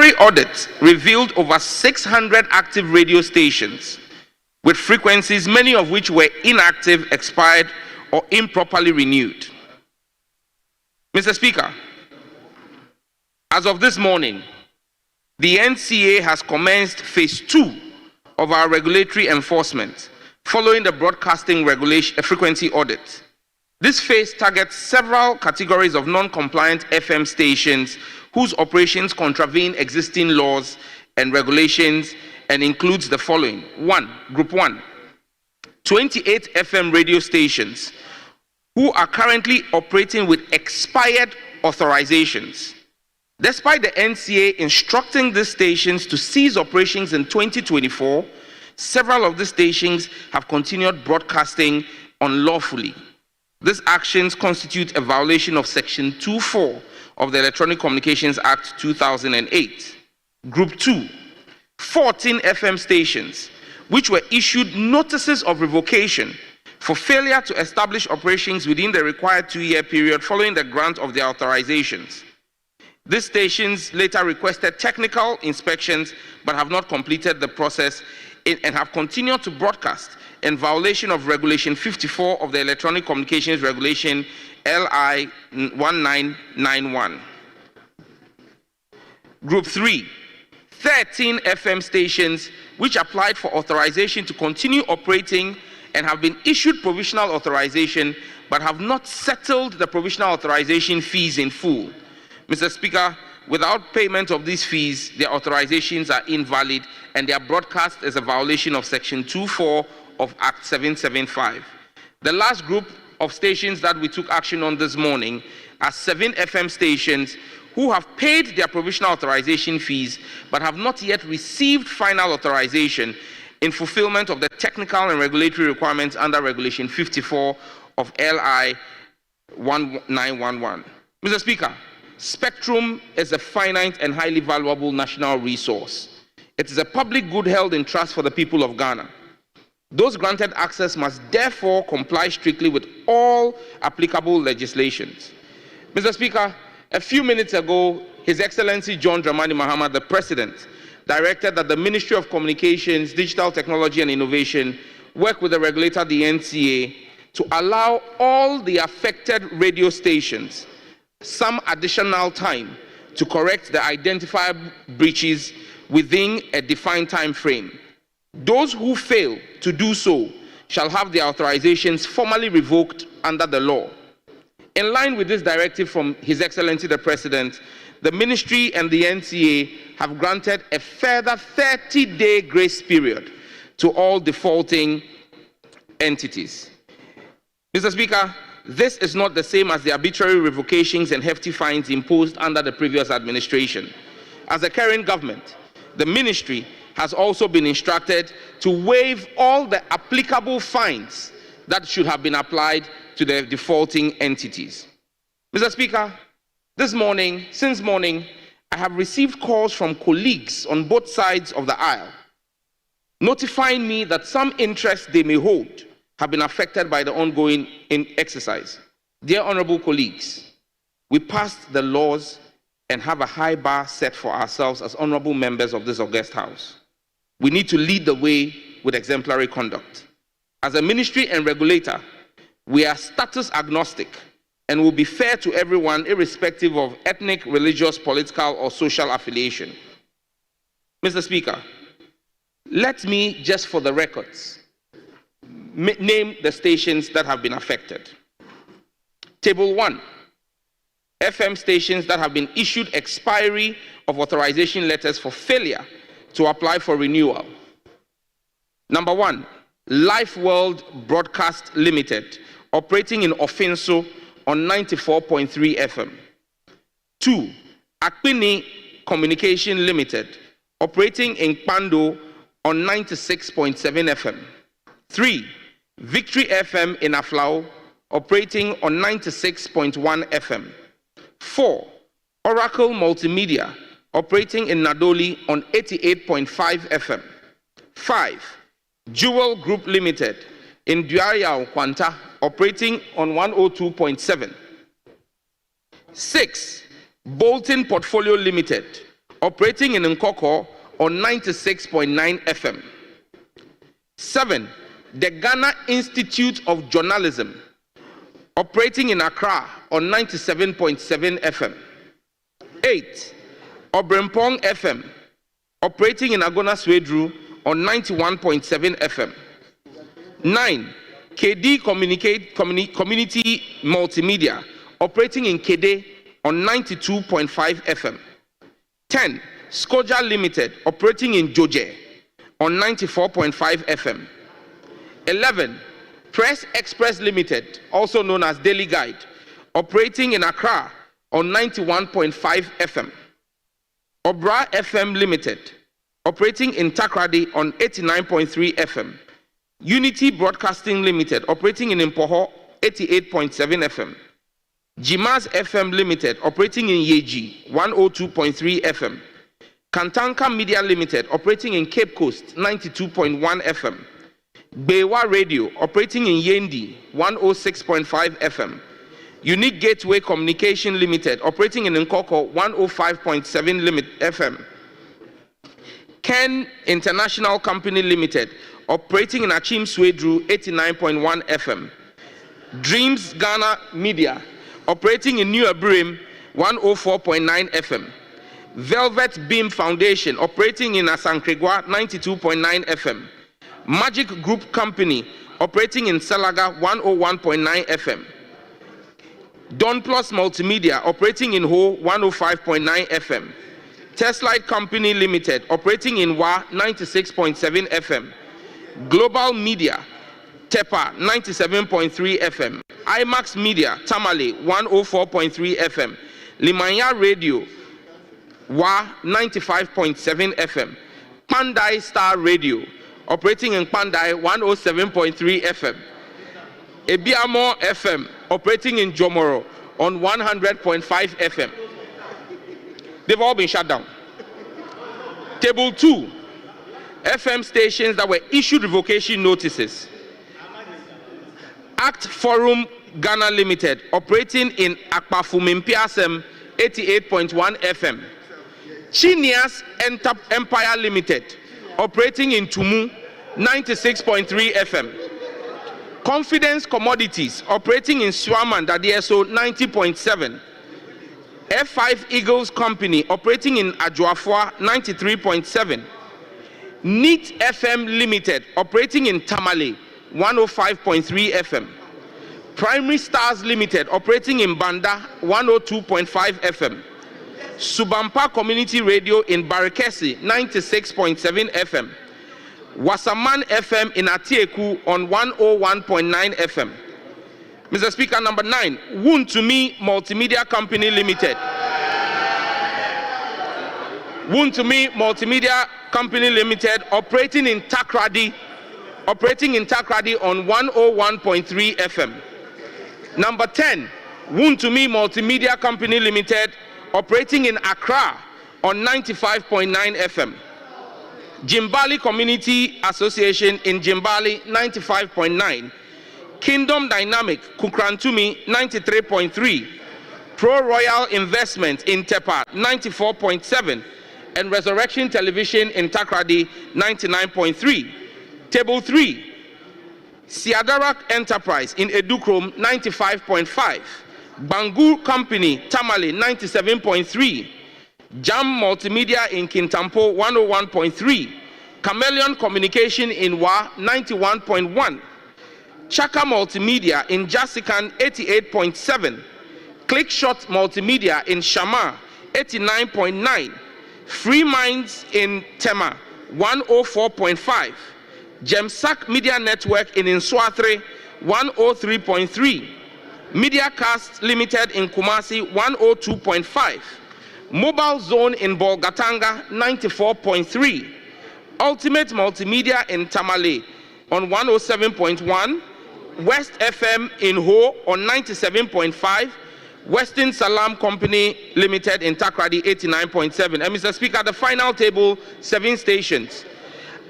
preliminary audit revealed over 600 active radio stations with frequencies, many of which were inactive, expired, or improperly renewed. Mr. Speaker, as of this morning, the NCA has commenced phase 2 of our regulatory enforcement following the broadcasting frequency audit. This phase targets several categories of non-compliant FM stations whose operations contravene existing laws and regulations, and includes the following. Group 1, 28 FM radio stations who are currently operating with expired authorizations. Despite the NCA instructing these stations to cease operations in 2024, several of these stations have continued broadcasting unlawfully. These actions constitute a violation of Section 2(4) of the Electronic Communications Act 2008. Group 2, 14 FM stations which were issued notices of revocation for failure to establish operations within the required 2-year period following the grant of their authorizations. These stations later requested technical inspections but have not completed the process and have continued to broadcast in violation of Regulation 54 of the Electronic Communications Regulation LI 1991. Group 3, 13 FM stations which applied for authorization to continue operating and have been issued provisional authorization but have not settled the provisional authorization fees in full. Mr. Speaker, without payment of these fees, their authorizations are invalid and their broadcast is a violation of Section 2(4) of Act 775. The last group of stations that we took action on this morning are 7 FM stations who have paid their provisional authorization fees but have not yet received final authorization in fulfillment of the technical and regulatory requirements under Regulation 54 of LI 1911. Mr. Speaker, spectrum is a finite and highly valuable national resource. It is a public good held in trust for the people of Ghana. Those granted access must therefore comply strictly with all applicable legislations. Mr. Speaker, a few minutes ago, His Excellency John Dramani Mahama, the President, directed that the Ministry of Communications, Digital Technology and Innovation work with the regulator, the NCA, to allow all the affected radio stations some additional time to correct the identified breaches within a defined time frame. Those who fail to do so shall have their authorizations formally revoked under the law. In line with this directive from His Excellency the President, the Ministry and the NCA have granted a further 30-day grace period to all defaulting entities. Mr. Speaker, this is not the same as the arbitrary revocations and hefty fines imposed under the previous administration. As the current government, the Ministry has also been instructed to waive all the applicable fines that should have been applied to the defaulting entities. Mr. Speaker, since morning, I have received calls from colleagues on both sides of the aisle, notifying me that some interests they may hold have been affected by the ongoing exercise. Dear honorable colleagues, we passed the laws and have a high bar set for ourselves as honorable members of this august house. We need to lead the way with exemplary conduct. As a ministry and regulator, we are status agnostic and will be fair to everyone irrespective of ethnic, religious, political, or social affiliation. Mr. Speaker, let me, just for the records, name the stations that have been affected. Table 1, FM stations that have been issued expiry of authorization letters for failure to apply for renewal. Number 1, Life World Broadcast Limited, operating in Ofinso on 94.3 FM. 2, Akpini Communication Limited, operating in Pando on 96.7 FM. 3, Victory FM in Aflao, operating on 96.1 FM. 4, Oracle Multimedia, operating in Nadoli on 88.5 FM. 5, Jewel Group Limited in Duariao, Kwanta, operating on 102.7. 6, Bolton Portfolio Limited, operating in Nkoko on 96.9 FM. 7. The Ghana Institute of Journalism, operating in Accra on 97.7 FM. 8. Obrempong FM, operating in Agona Swedru on 91.7 FM. 9. KD Community Multimedia, operating in Kede on 92.5 FM. 10. Skoja Limited, operating in Joje on 94.5 FM. 11. Press Express Limited, also known as Daily Guide, operating in Accra on 91.5 FM. Obra FM Limited, operating in Takrady on 89.3 FM. Unity Broadcasting Limited, operating in Impoho, 88.7 FM. Jimas FM Limited, operating in Yeji, 102.3 FM. Kantanka Media Limited, operating in Cape Coast, 92.1 FM. Bewa Radio, operating in Yendi, 106.5 FM. Unique Gateway Communication Limited, operating in Nkoko, 105.7 FM. Ken International Company Limited, operating in Achim Swedru, 89.1 FM. Dreams Ghana Media, operating in New Abrim, 104.9 FM. Velvet Beam Foundation, operating in Asankregwa, 92.9 FM. Magic Group Company, operating in Salaga, 101.9 FM. Don Plus Multimedia, operating in Ho, 105.9 FM. Testlight Company Limited, operating in Wa, 96.7 FM. Global Media, Tepa, 97.3 FM. IMAX Media, Tamale, 104.3 FM. Limanya Radio, Wa, 95.7 FM. Pandai Star Radio, operating in Pandai, 107.3 FM. Ebiamo FM, operating in Jomoro on 100.5 FM. They've all been shut down. Table 2, FM stations that were issued revocation notices. Act Forum Ghana Limited, operating in Akpafumimpiasem, 88.1 FM. Chinias Empire Limited, operating in Tumu, 96.3 FM. Confidence Commodities, operating in Swaman, Dadieso, 90.7. F5 Eagles Company, operating in Ajuafwa, 93.7. Neat FM Limited, operating in Tamale, 105.3 FM. Primary Stars Limited, operating in Banda, 102.5 FM. Subampa Community Radio in Barakesi, 96.7 FM. Wasaman FM in Atieku on 101.9 FM. Mr. Speaker, number 9, Woon to Me Multimedia Company Limited. Woon to Me Multimedia Company Limited, operating in Takrady on 101.3 FM. Number 10, Woon to Me Multimedia Company Limited, operating in Accra on 95.9 FM. Jimbali Community Association in Jimbali, 95.9. Kingdom Dynamic Kukrantumi, 93.3. Pro Royal Investment in Tepa, 94.7. And Resurrection Television in Takrady, 99.3. Table 3, Siadarak Enterprise in Edukrom, 95.5. Bangu Company, Tamale, 97.3. Jam Multimedia in Kintampo, 101.3. Chameleon Communication in Wa, 91.1. Chaka Multimedia in Jasikan, 88.7. Clickshot Multimedia in Shama, 89.9. Free Minds in Tema, 104.5. Gemsak Media Network in Nswatre, 103.3. Mediacast Limited in Kumasi, 102.5. Mobile Zone in Bolgatanga, 94.3. Ultimate Multimedia in Tamale on 107.1. West FM in Ho on 97.5. Western Salam Company Limited in Takrady, 89.7. And Mr. Speaker, the final table, 7 stations.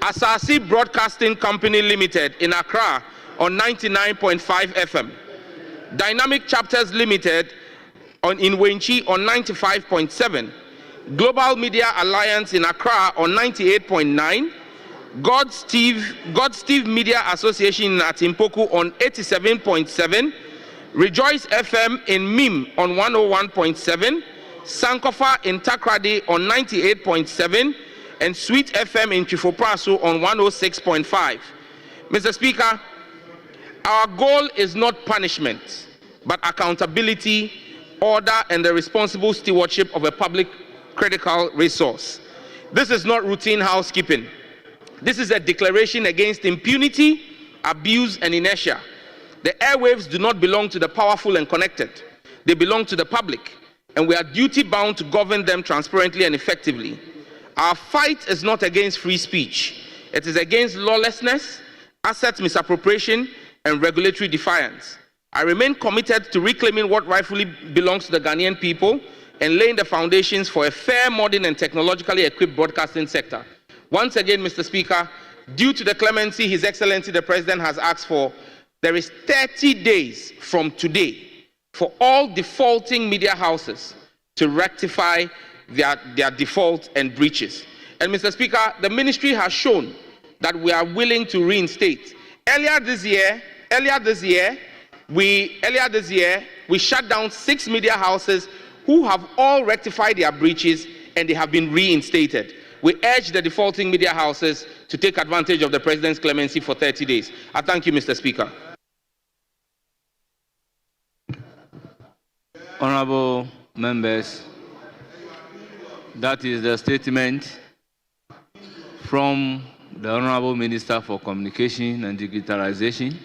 Asasi Broadcasting Company Limited in Accra on 99.5 FM. Dynamic Chapters Limited in Wenchi on 95.7. Global Media Alliance in Accra on 98.9, God Steve Media Association in Atimpoku on 87.7, Rejoice FM in Mim on 101.7, Sankofa in Takrady on 98.7, and Sweet FM in Chifopraso on 106.5. Mr. Speaker, our goal is not punishment, but accountability, order, and the responsible stewardship of a public critical resource. This is not routine housekeeping. This is a declaration against impunity, abuse, and inertia. The airwaves do not belong to the powerful and connected. They belong to the public, and we are duty-bound to govern them transparently and effectively. Our fight is not against free speech. It is against lawlessness, asset misappropriation, and regulatory defiance. I remain committed to reclaiming what rightfully belongs to the Ghanaian people and laying the foundations for a fair, modern, and technologically equipped broadcasting sector. Once again, Mr. Speaker, due to the clemency His Excellency the President has asked for, there is 30 days from today for all defaulting media houses to rectify their default and breaches. And Mr. Speaker, the ministry has shown that we are willing to reinstate. Earlier this year, we shut down 6 media houses who have all rectified their breaches and they have been reinstated. We urge the defaulting media houses to take advantage of the President's clemency for 30 days. I thank you, Mr. Speaker. Honorable members, that is the statement from the Honorable Minister for Communication and Digitalization.